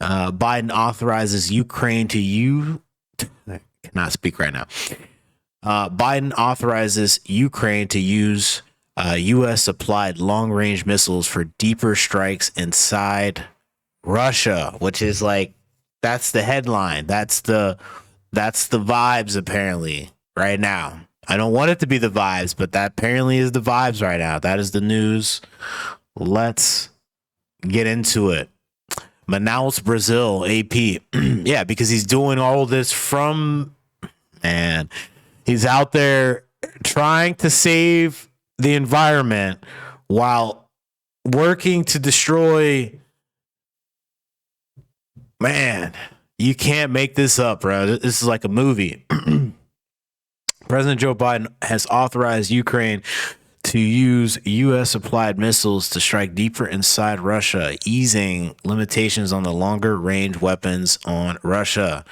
Biden authorizes Ukraine to use. I cannot speak right now. Biden authorizes Ukraine to use U.S. supplied long range missiles for deeper strikes inside Russia, which is like, that's the headline. That's the vibes apparently right now. I don't want it to be the vibes, but that apparently is the vibes right now. That is the news. Let's get into it. Manaus, Brazil, AP. Yeah, because he's doing all this from, and he's out there trying to save the environment while working to destroy. Man, you can't make this up, bro. This is like a movie. President Joe Biden has authorized Ukraine to use U.S. supplied missiles to strike deeper inside Russia, easing limitations on the longer range weapons on Russia.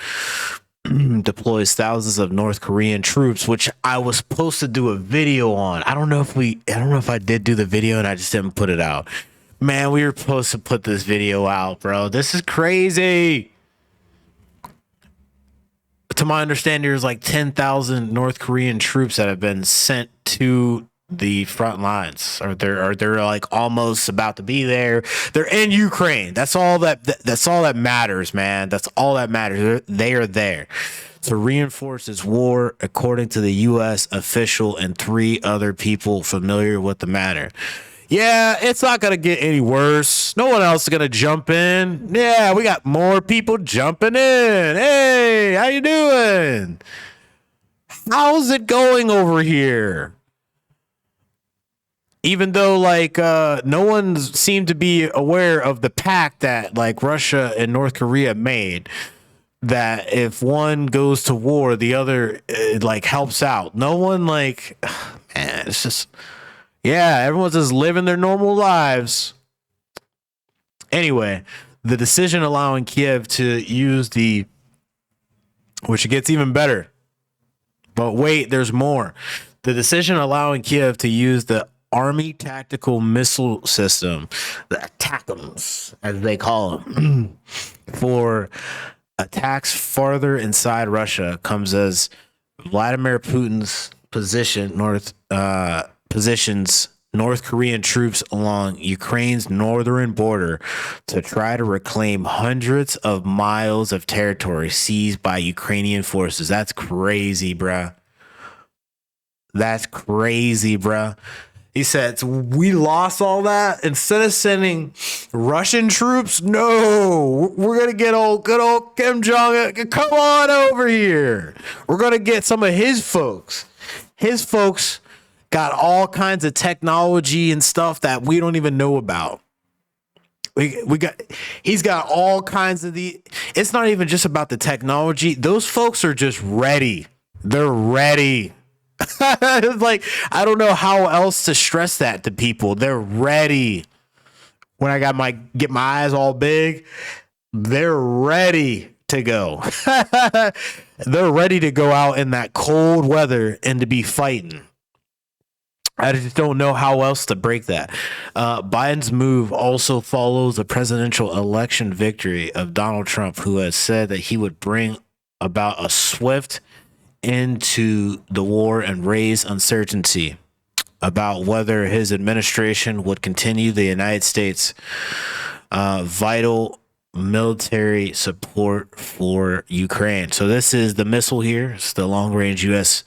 Deploys thousands of North Korean troops, which I was supposed to do a video on. I don't know if I did do the video and I just didn't put it out. Man, we were supposed to put this video out, bro. This is crazy. To my understanding, there's like 10,000 North Korean troops that have been sent to the front lines, or they're like almost about to be there. They're in Ukraine. That's all that matters, man. That's all that matters. They are there to reinforce its war, according to the U.S. official and 3 other people familiar with the matter. Yeah, it's not going to get any worse. No one else is going to jump in. Yeah, we got more people jumping in. Hey, how you doing? How's it going over here? Even though, like, no one seemed to be aware of the pact that, like, Russia and North Korea made, that if one goes to war, the other, like, helps out. No one, like, man, it's just... Yeah, everyone's just living their normal lives. Anyway, the decision allowing Kiev to use which gets even better. But wait, there's more. The decision allowing Kiev to use the Army Tactical Missile System, the ATACMS, as they call them, for attacks farther inside Russia comes as Vladimir Putin's positions North Korean troops along Ukraine's northern border to try to reclaim hundreds of miles of territory seized by Ukrainian forces. That's crazy, bruh. That's crazy, bruh. He said, we lost all that. Instead of sending Russian troops, no, we're going to get good old Kim Jong-un. Come on over here. We're going to get some of his folks. His folks got all kinds of technology and stuff that we don't even know about. He's got all kinds of it's not even just about the technology. Those folks are just ready. They're ready. It's like, I don't know how else to stress that to people. They're ready. When I get my eyes all big, they're ready to go. They're ready to go out in that cold weather and to be fighting. I just don't know how else to break that. Biden's move also follows the presidential election victory of Donald Trump, who has said that he would bring about a swift end to the war and raise uncertainty about whether his administration would continue the United States' vital military support for Ukraine. So this is the missile here. It's the long-range U.S.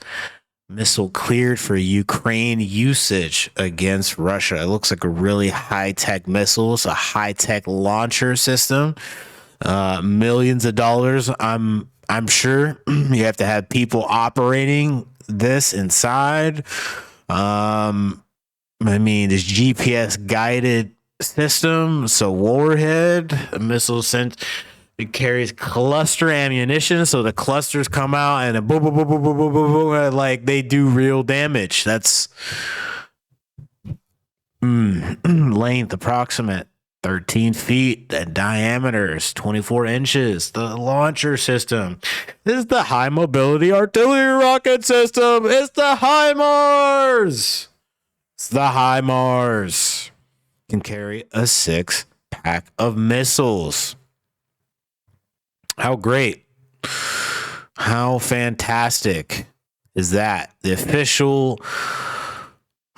missile cleared for Ukraine usage against Russia. It looks like a really high-tech missile. It's a high-tech launcher system. Millions of dollars. I'm sure you have to have people operating this inside. I mean, this GPS guided system. So warhead, a missile sent. It carries cluster ammunition, so the clusters come out and boom, boom, boom, boom, boom, boom, boom, boom, like they do real damage. That's length approximate 13 feet, and diameter is 24 inches. The launcher system is the high mobility artillery rocket system. It's the HIMARS. It's the HIMARS. Can carry a 6-pack of missiles. How great. How fantastic is that? The official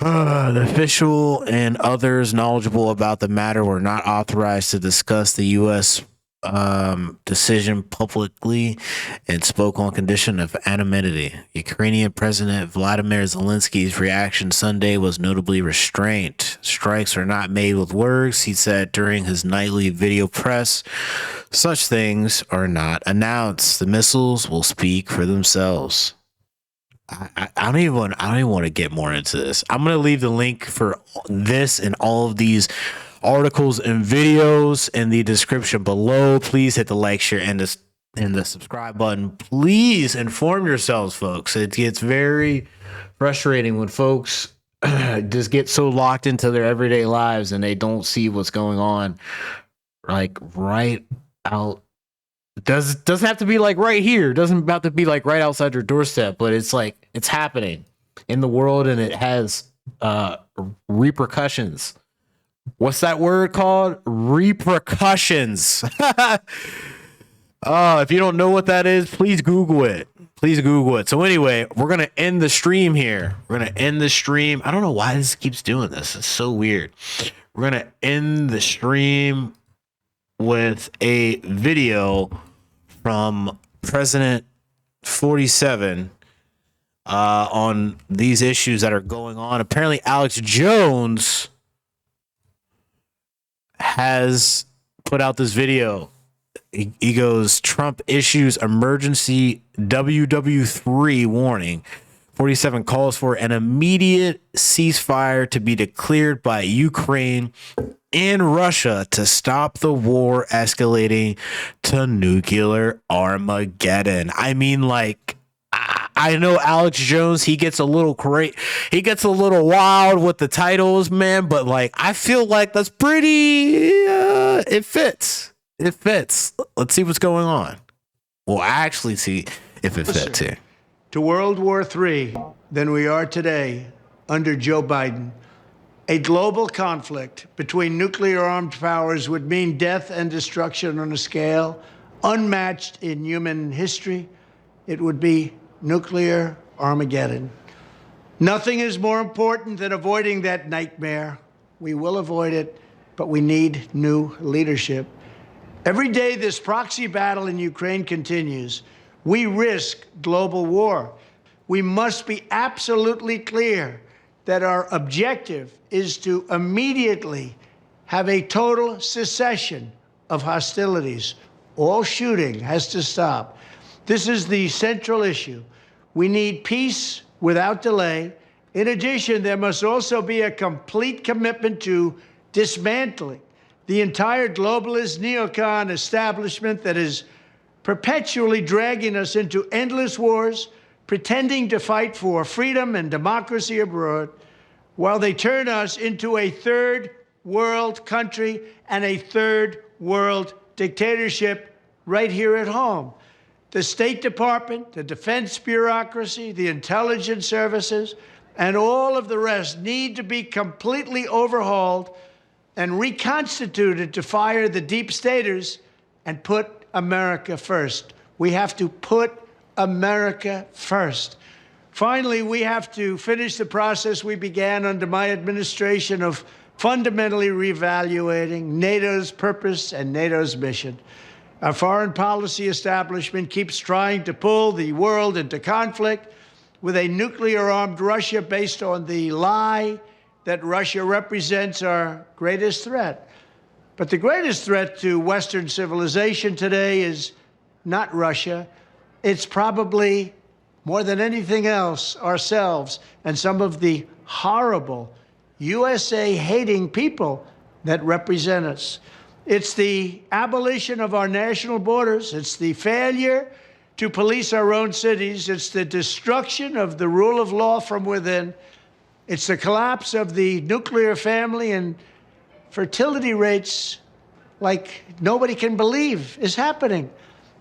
and others knowledgeable about the matter were not authorized to discuss the U.S. Decision publicly and spoke on condition of anonymity. Ukrainian President Vladimir Zelensky's reaction Sunday was notably restrained. Strikes are not made with words, he said during his nightly video press. Such things are not announced. The missiles will speak for themselves. I don't even want to get more into this. I'm gonna leave the link for this and all of these articles and videos in the description below. Please hit the like, share, and the subscribe button. Please inform yourselves, folks. It gets very frustrating when folks just get so locked into their everyday lives and they don't see what's going on, like right out. Doesn't have to be like right here. Doesn't have to be like right outside your doorstep, but it's like it's happening in the world and it has repercussions. What's that word called? Repercussions. If you don't know what that is, please Google it. Please Google it. So anyway, we're going to end the stream here. We're going to end the stream. I don't know why this keeps doing this. It's so weird. We're going to end the stream with a video from President 47 on these issues that are going on. Apparently, Alex Jones has put out this video. He goes, Trump issues emergency WW3 warning. 47 calls for an immediate ceasefire to be declared by Ukraine and Russia to stop the war escalating to nuclear Armageddon. I mean, like, I know Alex Jones, he gets a little wild with the titles, man, but like I feel like that's pretty it fits. Let's see what's going on. We'll actually see if it fits here. To World War III than we are today under Joe Biden. A global conflict between nuclear-armed powers would mean death and destruction on a scale unmatched in human history. It would be nuclear Armageddon. Nothing is more important than avoiding that nightmare. We will avoid it, but we need new leadership. Every day this proxy battle in Ukraine continues, we risk global war. We must be absolutely clear that our objective is to immediately have a total cessation of hostilities. All shooting has to stop. This is the central issue. We need peace without delay. In addition, there must also be a complete commitment to dismantling the entire globalist neocon establishment that is perpetually dragging us into endless wars, pretending to fight for freedom and democracy abroad, while they turn us into a third world country and a third world dictatorship right here at home. The State Department, the defense bureaucracy, the intelligence services, and all of the rest need to be completely overhauled and reconstituted to fire the deep staters and put America first. We have to put America first. Finally, we have to finish the process we began under my administration of fundamentally reevaluating NATO's purpose and NATO's mission. Our foreign policy establishment keeps trying to pull the world into conflict with a nuclear-armed Russia based on the lie that Russia represents our greatest threat. But the greatest threat to Western civilization today is not Russia. It's probably, more than anything else, ourselves and some of the horrible USA-hating people that represent us. It's the abolition of our national borders. It's the failure to police our own cities. It's the destruction of the rule of law from within. It's the collapse of the nuclear family and fertility rates like nobody can believe is happening.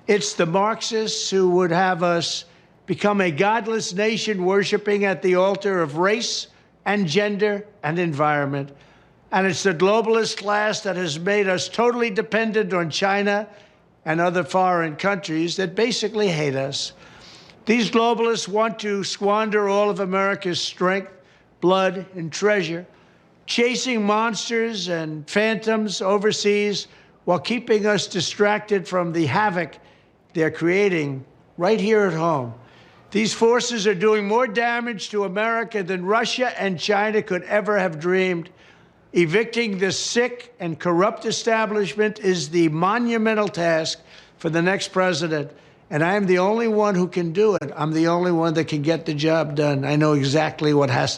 It's the Marxists who would have us become a godless nation worshiping at the altar of race and gender and environment. And it's the globalist class that has made us totally dependent on China and other foreign countries that basically hate us. These globalists want to squander all of America's strength, blood, and treasure, chasing monsters and phantoms overseas while keeping us distracted from the havoc they're creating right here at home. These forces are doing more damage to America than Russia and China could ever have dreamed. Evicting this sick and corrupt establishment is the monumental task for the next president. And I am the only one who can do it. I'm the only one that can get the job done. I know exactly what has